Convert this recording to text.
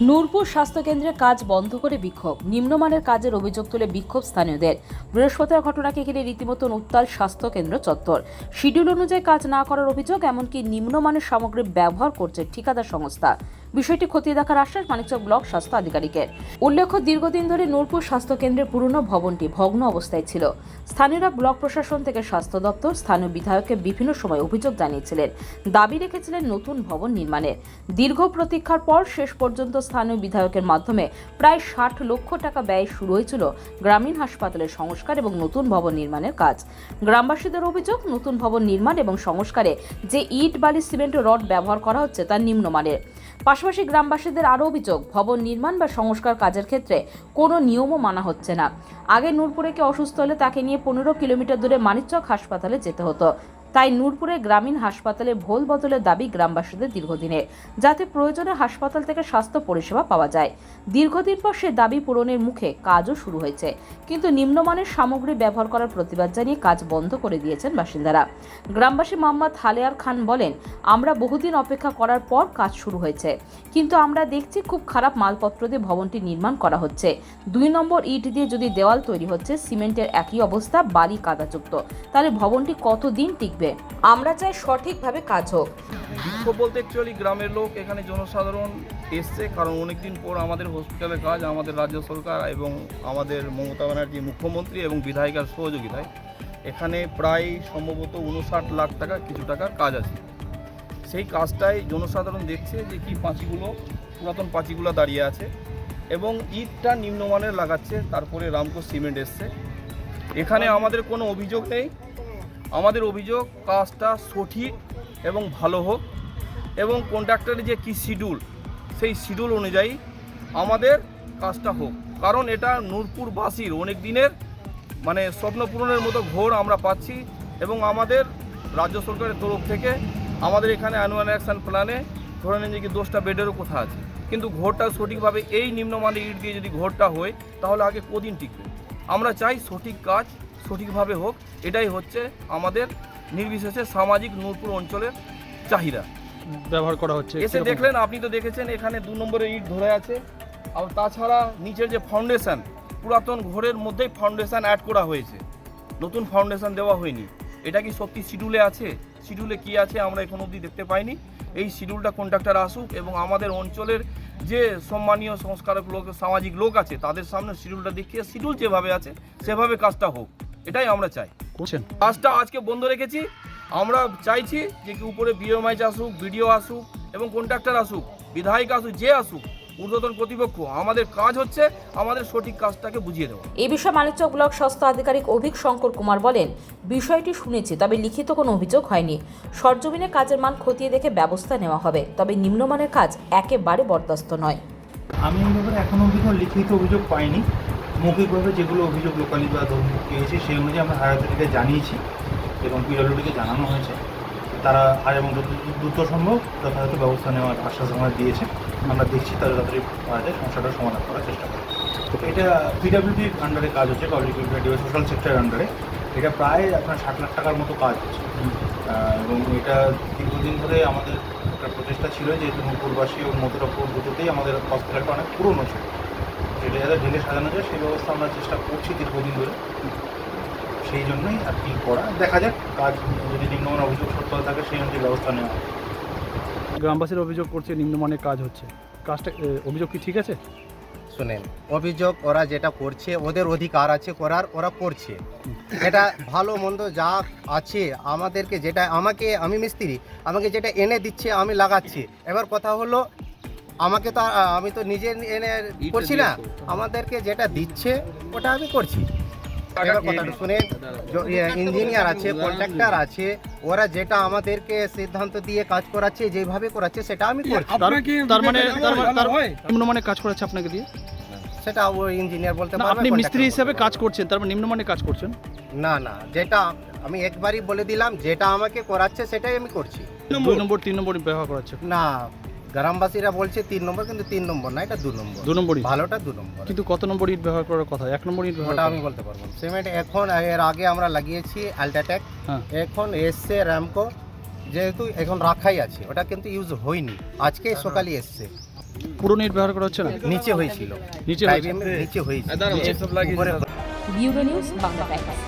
নূরপুর স্বাস্থ্যকেন্দ্রে কাজ বন্ধ করে বিক্ষোভ। নিম্নমানের কাজের অভিযোগ তুলে বিক্ষোভ স্থানীয়দের। বৃহস্পতিবার ঘটনাকে ঘিরে রীতিমতন উত্তাল স্বাস্থ্যকেন্দ্র চত্বর। শিডিউল অনুযায়ী কাজ না করার অভিযোগ, এমনকি নিম্নমানের সামগ্রী ব্যবহার করছে ঠিকাদার সংস্থা। বিষয়টি খতিয়ে দেখার আশ্বাস মানিকচক ব্লক স্বাস্থ্য আধিকারিকের। উল্লেখ্য, দীর্ঘদিন ধরে নূরপুর স্বাস্থ্যকেন্দ্রের পুরনো ভবনটি ভগ্ন অবস্থায় ছিল। স্থানীয়রা ব্লক প্রশাসন থেকে স্বাস্থ্য দপ্তর, স্থানীয় বিধায়ককে বিভিন্ন সময় অভিযোগ জানিয়েছিলেন, দাবি রেখেছিলেন নতুন ভবন নির্মাণের। দীর্ঘ প্রতীক্ষার পর শেষ পর্যন্ত স্থানীয় বিধায়কের মাধ্যমে প্রায় 60 লক্ষ টাকা ব্যয় শুরু হয়েছিল গ্রামীণ হাসপাতালের সংস্কার এবং নতুন ভবন নির্মাণের কাজ। গ্রামবাসীদের অভিযোগ, নতুন ভবন নির্মাণ এবং সংস্কারে যে ইট, বালি, সিমেন্ট ও রড ব্যবহার করা হচ্ছে তা নিম্নমানের। পাশাপাশি গ্রামবাসীদের আরও অভিযোগ, ভবন নির্মাণ বা সংস্কার কাজের ক্ষেত্রে কোনো নিয়মও মানা হচ্ছে না। আগে নূরপুরে কেউ অসুস্থ হলে তাকে নিয়ে 15 কিলোমিটার দূরে মানিকচক হাসপাতালে যেতে হতো। তাই নূরপুরে গ্রামীণ হাসপাতালে ভোল বদলের দাবি গ্রামবাসীদের দীর্ঘদিনের, যাতে প্রয়োজনে হাসপাতাল থেকে স্বাস্থ্য পরিষেবা পাওয়া যায়। দীর্ঘদিন পর সে দাবি পূরণের মুখে কাজও শুরু হয়েছে, কিন্তু নিম্নমানের সামগ্রী ব্যবহার করার প্রতিবাদ জানিয়ে কাজ বন্ধ করে দিয়েছেন বাসিন্দারা। গ্রামবাসী মোহাম্মদ হালেয়ার খান বলেন, আমরা বহুদিন অপেক্ষা করার পর কাজ শুরু হয়েছে, কিন্তু আমরা দেখছি খুব খারাপ মালপত্র দিয়ে ভবনটি নির্মাণ করা হচ্ছে। 2 নম্বর ইট দিয়ে যদি দেওয়াল তৈরি হচ্ছে, সিমেন্টের একই অবস্থা, বালি কাদাযুক্ত, তাহলে ভবনটি কতদিন টিকবে? আমরা চাই সঠিকভাবে কাজ হোক। বিক্ষোভ বলতে অ্যাকচুয়ালি গ্রামের লোক, এখানে জনসাধারণ এসছে, কারণ অনেকদিন পর আমাদের হসপিটালের কাজ আমাদের রাজ্য সরকার এবং আমাদের মমতা ব্যানার্জি মুখ্যমন্ত্রী এবং বিধায়িকার সহযোগিতায় এখানে প্রায় সম্ভবত 59 লাখ টাকা কিছু টাকার কাজ আছে। সেই কাজটাই জনসাধারণ দেখছে যে কি পাঁচিগুলো, পুরাতন পাঁচিগুলো দাঁড়িয়ে আছে এবং ইটটা নিম্নমানের লাগাচ্ছে। তারপরে রামকো সিমেন্ট এসছে। এখানে আমাদের কোনো অভিযোগ নেই। আমাদের অভিযোগ কাজটা সঠিক এবং ভালো হোক এবং কন্ট্রাক্টরের যে কি শিডিউল, সেই শিডিউল অনুযায়ী আমাদের কাজটা হোক। কারণ এটা নূরপুরবাসীর অনেক দিনের স্বপ্ন পূরণের মতো ঘোর আমরা পাচ্ছি এবং আমাদের রাজ্য সরকারের তরফ থেকে আমাদের এখানে অ্যানুয়াল অ্যাকশন প্ল্যানে ধরে নেন যে কি 10টা বেডেরও কথা আছে, কিন্তু ঘোরটা সঠিকভাবে এই নিম্নমানের ইট দিয়ে যদি ঘোরটা হয় তাহলে আগে কদিন টিকবে। আমরা চাই সঠিক কাজ সঠিকভাবে হোক। এটাই হচ্ছে আমাদের নির্বিশেষে সামাজিক নূরপুর অঞ্চলের চাহিদা। ব্যবহার করা হচ্ছে এসে দেখলেন, আপনি তো দেখেছেন এখানে 2 নম্বরের ইট ধরে আছে। আর তাছাড়া নিচের যে ফাউন্ডেশন, পুরাতন ঘরের মধ্যেই ফাউন্ডেশন অ্যাড করা হয়েছে, নতুন ফাউন্ডেশন দেওয়া হয়নি। এটা কি সত্যি শিডিউলে আছে? শিডিউলে কি আছে আমরা এখন অবধি দেখতে পাইনি। এই শিডিউলটা কন্ট্রাক্টর আসুক এবং আমাদের অঞ্চলের যে সম্মানীয় সংস্কারক লোক, সামাজিক লোক আছে, তাদের সামনে শিডিউলটা দেখিয়ে শিডিউল যেভাবে আছে সেভাবে কাজটা হোক। এটাই আমরা চাই। কাজটা আজকে বন্ধ রেখেছি। আমরা চাইছি যে কি উপরে বিএমআইচ আসুক, বিডিও আসুক এবং কন্ট্রাক্টর আসুক, বিধায়ক আসুক, যে আসুক, ঊর্ধ্বতন কর্তৃপক্ষ, আমাদের কাজ হচ্ছে আমাদের সঠিক কাজটাকে বুঝিয়ে দেওয়া। এই বিষয়ে মানিকচক ব্লক স্বাস্থ্য আধিকারিক অভিক শঙ্কর কুমার বলেন, বিষয়টি শুনেছি, তবে লিখিত কোনো অভিযোগ হয়নি। সরজমিনে কাজের মান খতিয়ে দেখে ব্যবস্থা নেওয়া হবে, তবে নিম্নমানের কাজ একেবারে বরদাস্ত নয়। আমি এই ব্যাপারে এখনও অবধি কোনো লিখিত অভিযোগ পাইনি। মৌখিকভাবে যেগুলো অভিযোগ লোকালি বা পেয়েছি সেই অনুযায়ী আমরা হায়ার অথরিটিকে জানিয়েছি এবং পিডব্লিউডিকে জানানো হয়েছে। তারা আর এবং দ্রুত সম্ভব যথাযথ ব্যবস্থা নেওয়ার আশ্বাস আমরা দিয়েছে। আমরা দেখছি তাদের তাড়াতাড়ি সমস্যাটার সমাধান করার চেষ্টা করি। এটা পিডব্লিউডির আন্ডারে কাজ হচ্ছে, পাবলিক ওয়েলফেয়ার সোশ্যাল সেক্টরের আন্ডারে। এটা প্রায় আপনার 60 লাখ টাকার মতো কাজ হচ্ছে এবং এটা দীর্ঘদিন ধরে আমাদের একটা প্রচেষ্টা ছিল, যেহেতু নূরপুরবাসী এবং মথুরাপুর দুটোতেই আমাদের হসপিটালটা অনেক পুরনো ছিল, সেটা যাতে ঢেলে সাজানো যায় সেই ব্যবস্থা আমরা চেষ্টা করছি দীর্ঘদিন ধরে। সেই জন্যই আর কি করা, দেখা যাক কাজ যদি নিম্নমানের অভিযোগ সত্য থাকে সেই অনুযায়ী ব্যবস্থা নেওয়া হবে। গ্রামবাসীর অভিযোগ করছে নিম্নমানের কাজ হচ্ছে, কাজটা অভিযোগ কি ঠিক আছে? শুনেন, অভিযোগ ওরা যেটা করছে ওদের অধিকার আছে করার, ওরা করছে। এটা ভালো মন্দ যা আছে আমাদেরকে, যেটা আমি মিস্ত্রি, আমাকে যেটা এনে দিচ্ছে আমি লাগাচ্ছি। এবার কথা হলো আমি তো নিজে এনে করছি না, আমাদেরকে যেটা দিচ্ছে ওটা আমি করছি। এবার কথাটা শুনে, ইঞ্জিনিয়ার আছে, কন্ট্রাক্টর আছে, ওরা যেটা আমাদেরকে সিদ্ধান্ত দিয়ে কাজ করাচ্ছে, যেভাবে করাচ্ছে সেটা আমি করছি। তার মানে নিম্নমানের কাজ করাচ্ছে আপনাকে দিয়ে? সেটা ওই ইঞ্জিনিয়ার বলতে পারবে। আপনি মিস্ত্রি হিসেবে কাজ করছেন, তার মানে নিম্নমানের কাজ করছেন? না, যেটা আমি একবারই বলে দিলাম, যেটা আমাকে করাচ্ছে সেটাই আমি করছি। 2 নম্বর 3 নম্বর ব্যবহার করাচ্ছে না, গ্রামবাসীরা বলছে 3 নম্বর, কিন্তু 3 নম্বর না, এটা 2 নম্বর। 2 নম্বরই ভালোটা 2 নম্বর। কিন্তু কত নম্বর ইট ব্যবহার করার কথা? 1 নম্বর ইট ব্যবহার? ওটা আমি বলতে পারবো না। সিমেন্ট এখন, এর আগে আমরা লাগিয়েছি আল্ট্রাটেক, এখন এসছে রামকো, যেহেতু এখন রাখাই আছে, ওটা কিন্তু ইউজ হয়নি, আজকে সকালে এসছে। পুরো নেট ব্যবহার করা হচ্ছে না? নিচে হয়েছিল, নিচে টাইপিং নিচে হয়েছিল, উপরে ব্যুরো নিউজ বাংলা টাইমস।